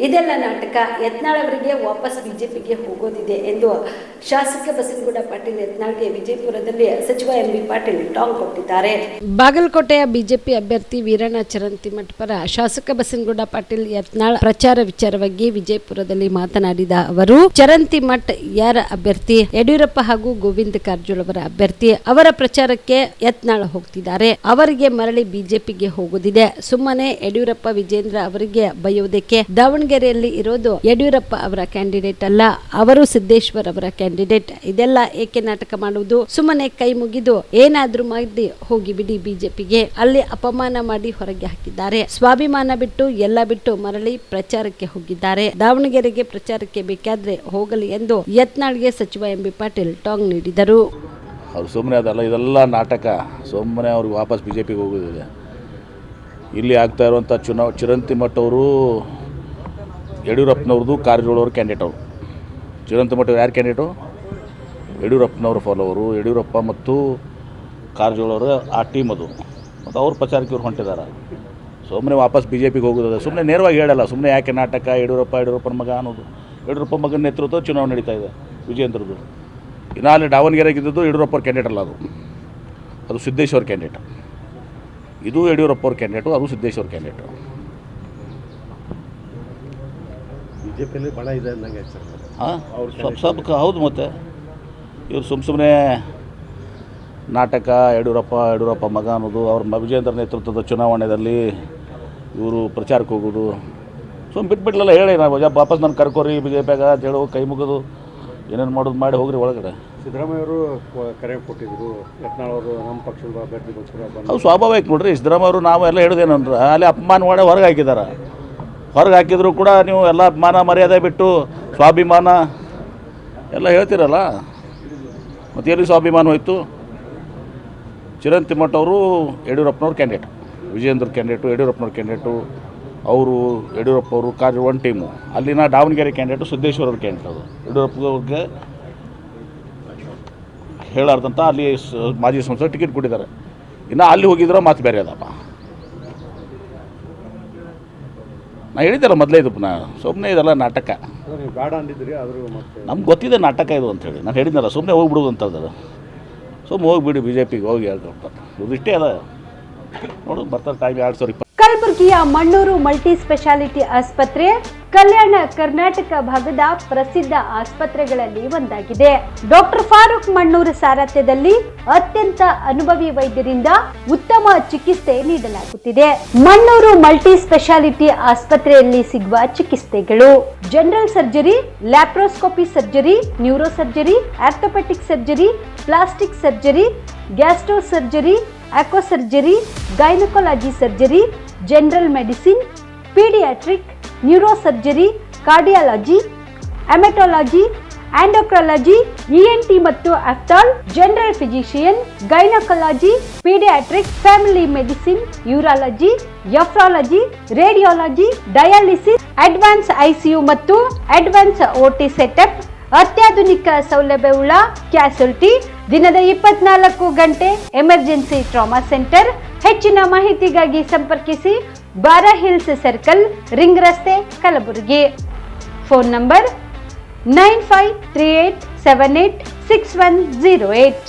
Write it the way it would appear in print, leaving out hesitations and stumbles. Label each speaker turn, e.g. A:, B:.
A: ಇದೆಲ್ಲ ನಾಟಕ. ಯತ್ನಾಳ್ ಅವರಿಗೆ ವಾಪಸ್ ಬಿಜೆಪಿಗೆ ಹೋಗೋದಿದೆ ಎಂದು ಶಾಸಕ ಬಸನಗೌಡ ಪಾಟೀಲ್ ಯತ್ನಾಳ್ಗೆ ವಿಜಯಪುರದಲ್ಲಿ ಸಚಿವ ಎಂಬಿ ಪಾಟೀಲ್ ಟಾಂಗ್ ಕೊಟ್ಟಿದ್ದಾರೆ. ಬಾಗಲಕೋಟೆಯ ಬಿಜೆಪಿ ಅಭ್ಯರ್ಥಿ ವೀರಣ್ಣ ಚರಂತಿಮಠ ಪರ ಶಾಸಕ ಬಸನಗೌಡ ಪಾಟೀಲ್ ಯತ್ನಾಳ್ ಪ್ರಚಾರ ವಿಚಾರವಾಗಿ ವಿಜಯಪುರದಲ್ಲಿ ಮಾತನಾಡಿದ ಅವರು, ಚರಂತಿಮಠ ಯಾರ ಅಭ್ಯರ್ಥಿ? ಯಡಿಯೂರಪ್ಪ ಹಾಗೂ ಗೋವಿಂದ ಕಾರಜೋಳ ಅವರ ಅಭ್ಯರ್ಥಿ. ಅವರ ಪ್ರಚಾರಕ್ಕೆ ಯತ್ನಾಳ್ ಹೋಗ್ತಿದ್ದಾರೆ. ಅವರಿಗೆ ಮರಳಿ ಬಿಜೆಪಿಗೆ ಹೋಗೋದಿದೆ. ಸುಮ್ಮನೆ ಯಡಿಯೂರಪ್ಪ ವಿಜೇಂದ್ರ ಅವರಿಗೆ ಬೈಯೋದಕ್ಕೆ ದಾವಣಗೆರೆಯಲ್ಲಿ ಇರೋದು ಯಡಿಯೂರಪ್ಪ ಅವರ ಕ್ಯಾಂಡಿಡೇಟ್ ಅಲ್ಲ, ಅವರು ಸಿದ್ದೇಶ್ವರ್ ಅವರ ಕ್ಯಾಂಡಿಡೇಟ್. ಇದೆಲ್ಲ ಏಕೆ ನಾಟಕ ಮಾಡುವುದು? ಸುಮ್ಮನೆ ಕೈ ಮುಗಿದು ಏನಾದ್ರೂ ಮಾಡಿ ಹೋಗಿ ಬಿಡಿ ಬಿಜೆಪಿಗೆ. ಅಲ್ಲಿ ಅಪಮಾನ ಮಾಡಿ ಹೊರಗೆ ಹಾಕಿದ್ದಾರೆ. ಸ್ವಾಭಿಮಾನ ಬಿಟ್ಟು ಎಲ್ಲ ಬಿಟ್ಟು ಮರಳಿ ಪ್ರಚಾರಕ್ಕೆ ಹೋಗಿದ್ದಾರೆ. ದಾವಣಗೆರೆಗೆ ಪ್ರಚಾರಕ್ಕೆ ಬೇಕಾದ್ರೆ ಹೋಗಲಿ ಎಂದು ಯತ್ನಾಳ್ಗೆ ಸಚಿವ ಎಂಬಿ ಪಾಟೀಲ್ ಟಾಂಗ್ ನೀಡಿದರು.
B: ಅವ್ರು ಸುಮ್ಮನೆ ಅದಲ್ಲ, ಇದೆಲ್ಲ ನಾಟಕ. ಸುಮ್ಮನೆ ಅವ್ರಿಗೆ ವಾಪಸ್ ಬಿಜೆಪಿಗೆ ಹೋಗೋದಿದೆ. ಇಲ್ಲಿ ಆಗ್ತಾ ಇರುವಂಥ ಚರಂತಿಮಠ ಅವರು ಯಡಿಯೂರಪ್ಪನವ್ರದ್ದು ಕಾರಜೋಳವ್ರ ಕ್ಯಾಂಡಿಡೇಟ್. ಅವರು ಚರಂತಿಮಠ ಯಾರು ಕ್ಯಾಂಡಿಡೇಟು? ಯಡಿಯೂರಪ್ಪನವ್ರ ಫಾಲೋವರು. ಯಡಿಯೂರಪ್ಪ ಮತ್ತು ಕಾರಜೋಳವ್ರ ಆ ಟೀಮ್ ಅದು. ಮತ್ತು ಅವ್ರ ಪ್ರಚಾರಕ್ಕೆ ಇವ್ರು ಹೊಂಟಿದ್ದಾರೆ. ಸುಮ್ಮನೆ ವಾಪಸ್ ಬಿ ಜೆ ಪಿಗೆ ಹೋಗೋದಿದೆ. ಸುಮ್ಮನೆ ನೇರವಾಗಿ ಹೇಳಲ್ಲ. ಸುಮ್ಮನೆ ಯಾಕೆ ನಾಟಕ? ಯಡಿಯೂರಪ್ಪನ ಮಗ ಅನ್ನೋದು. ಯಡಿಯೂರಪ್ಪ ಮಗನ ನೇತೃತ್ವ ಚುನಾವಣೆ ನಡೀತಾ ಇದೆ ವಿಜಯೇಂದ್ರದ್ದು. ಇನ್ನು ಅಲ್ಲಿ ದಾವಣಗೆರೆಗೆ ಇದ್ದದ್ದು ಯಡಿಯೂರಪ್ಪ ಕ್ಯಾಂಡಿಡೇಟ್ ಅಲ್ಲ, ಅದು ಸಿದ್ದೇಶ್ವರ ಕ್ಯಾಂಡಿಡೇಟ್. ಇದು ಯಡಿಯೂರಪ್ಪ ಅವ್ರ ಕ್ಯಾಂಡಿಡೇಟು, ಅದು ಸಿದ್ದೇಶ್ವರ ಕ್ಯಾಂಡಿಡೇಟು.
C: ಬಿಜೆಪಿಯಲ್ಲಿ ಬಣ ಇದೆ ಅಂದಂಗೆ
B: ಹಾಂ, ಸ್ವಲ್ಪ ಹೌದು. ಮತ್ತು ಇವ್ರು ಸುಮ್ಮನೆ ನಾಟಕ. ಯಡಿಯೂರಪ್ಪ ಮಗ ಅನ್ನೋದು, ಅವ್ರ ವಿಜೇಂದ್ರ ನೇತೃತ್ವದ ಚುನಾವಣೆಯಲ್ಲಿ ಇವರು ಪ್ರಚಾರಕ್ಕೆ ಹೋಗೋದು. ಬಿಟ್ಬಿಡ್ಲಲ್ಲ, ಹೇಳಿ ನಾವು ವಾಪಸ್ ನಾನು ಕರ್ಕೋರಿ ಬಿ ಜೆ ಪಿಯಾಗ ಅಂತ ಹೇಳೋ, ಕೈ ಮುಗಿದು ಏನೇನು ಮಾಡೋದು ಮಾಡಿ ಹೋಗ್ರಿ ಒಳಗಡೆ.
C: ಸಿದ್ದರಾಮಯ್ಯ ಅವರು ಕರೆ ಕೊಟ್ಟಿದ್ರು, ಯತ್ನಾಳ್ ಅವರು ನಮ್ಮ ಪಕ್ಷದ ಅಭ್ಯರ್ಥಿಗೋಸ್ಕರ.
B: ಅದು ಸ್ವಾಭಾವಿಕ ನೋಡ್ರಿ. ಸಿದ್ದರಾಮಯ್ಯ ಅವರು ನಾವು ಎಲ್ಲ ಹೇಳೋದೇನಂದ್ರೆ ಅಲ್ಲಿ ಅಪಮಾನ ಮಾಡಿ ಹೊರಗೆ ಹಾಕಿದ್ದಾರೆ. ಹೊರಗೆ ಹಾಕಿದ್ರು ಕೂಡ ನೀವು ಎಲ್ಲ ಮಾನ ಮರ್ಯಾದೆ ಬಿಟ್ಟು ಸ್ವಾಭಿಮಾನ ಎಲ್ಲ ಹೇಳ್ತೀರಲ್ಲ. ಮತ್ತು ಎಲ್ಲಿ ಸ್ವಾಭಿಮಾನ ಹೋಯ್ತು? ಚರಂತಿಮಠ ಅವರು ಯಡಿಯೂರಪ್ಪನವ್ರ ಕ್ಯಾಂಡಿಡೇಟ್, ವಿಜೇಂದ್ರ ಕ್ಯಾಂಡಿಡೇಟು, ಯಡಿಯೂರಪ್ಪನವ್ರ ಕ್ಯಾಂಡಿಡೇಟು. ಅವರು ಯಡಿಯೂರಪ್ಪ ಅವರು ಕಾರ್ ಒನ್ ಟೀಮು. ಅಲ್ಲಿನ ದಾವಣಗೆರೆ ಕ್ಯಾಂಡಿಡೇಟು ಸಿದ್ದೇಶ್ವರ ಅವ್ರ ಕ್ಯಾಂಡಿಡೇಟ್. ಅದು ಯಡಿಯೂರಪ್ಪಗೆ ಹೇಳಾರ್ದಂತ ಅಲ್ಲಿ ಮಾಜಿ ಸಂಸದ ಟಿಕೆಟ್ ಕೊಟ್ಟಿದ್ದಾರೆ. ಇನ್ನು ಅಲ್ಲಿ ಹೋಗಿದ್ರೆ ಮಾತು ಬೇರೆ ಅದಪ್ಪ. ನಾ ಹೇಳಿದ್ದಲ್ಲ ಮೊದಲೇ, ಇದು ಸುಮ್ಮನೆ ಇದೆಲ್ಲ ನಾಟಕ.
C: ಬೇಡ ಅಂದಿದ್ರಿ, ಆದರೂ ಮತ್ತೆ
B: ನಮ್ಗೆ ಗೊತ್ತಿದೆ ನಾಟಕ ಇದು ಅಂತೇಳಿ. ನಾನು ಹೇಳಿದ್ನಲ್ಲ, ಸುಮ್ಮನೆ ಹೋಗ್ಬಿಡೋದು ಅಂತಂದ್ರೆ. ಸುಮ್ಮನೆ ಹೋಗಿಬಿಡಿ ಬಿ ಜೆ ಪಿಗೆ ಹೋಗಿ ಹೇಳ್ತಾರೆ. ಇದು ಇಷ್ಟೇ ಅದ. ನೋಡು, ಬರ್ತಾರೆ ಟೈಮ್ 2020.
A: ಕಲಬುರಗಿಯ ಮಣ್ಣೂರು ಮಲ್ಟಿ ಸ್ಪೆಷಾಲಿಟಿ ಆಸ್ಪತ್ರೆ ಕಲ್ಯಾಣ ಕರ್ನಾಟಕ ಭಾಗದ ಪ್ರಸಿದ್ಧ ಆಸ್ಪತ್ರೆಗಳಲ್ಲಿ ಒಂದಾಗಿದೆ. ಡಾಕ್ಟರ್ ಫಾರೂಕ್ ಮಣ್ಣೂರು ಸಾರಥ್ಯದಲ್ಲಿ ಅತ್ಯಂತ ಅನುಭವಿ ವೈದ್ಯರಿಂದ ಉತ್ತಮ ಚಿಕಿತ್ಸೆ ನೀಡಲಾಗುತ್ತಿದೆ. ಮಣ್ಣೂರು ಮಲ್ಟಿ ಸ್ಪೆಷಾಲಿಟಿ ಆಸ್ಪತ್ರೆಯಲ್ಲಿ ಸಿಗುವ ಚಿಕಿತ್ಸೆಗಳು: general surgery, laparoscopy surgery, neuro surgery, orthopaedic surgery, plastic surgery, gastro surgery, aqua surgery, gynaecology surgery, general medicine, paediatric, neuro surgery, cardiology, haematology, endocrinology, ENT ಮತ್ತು ophthal, general physician, gynaecology, paediatric, family medicine, urology, nephrology, radiology, dialysis, advance ICU ಮತ್ತು advance OT setup, ಅತ್ಯಾಧುನಿಕ ಸೌಲಭ್ಯವುಳ್ಳ ಕ್ಯಾಸುಲಿಟಿ, ದಿನದ 24 ಗಂಟೆ emergency trauma centre. ಹೆಚ್ಚಿನ ಮಾಹಿತಿಗಾಗಿ ಸಂಪರ್ಕಿಸಿ ಬಾರಾ hills circle, ring ರಸ್ತೆ, ಕಲಬುರಗಿ. Phone number 9538786108.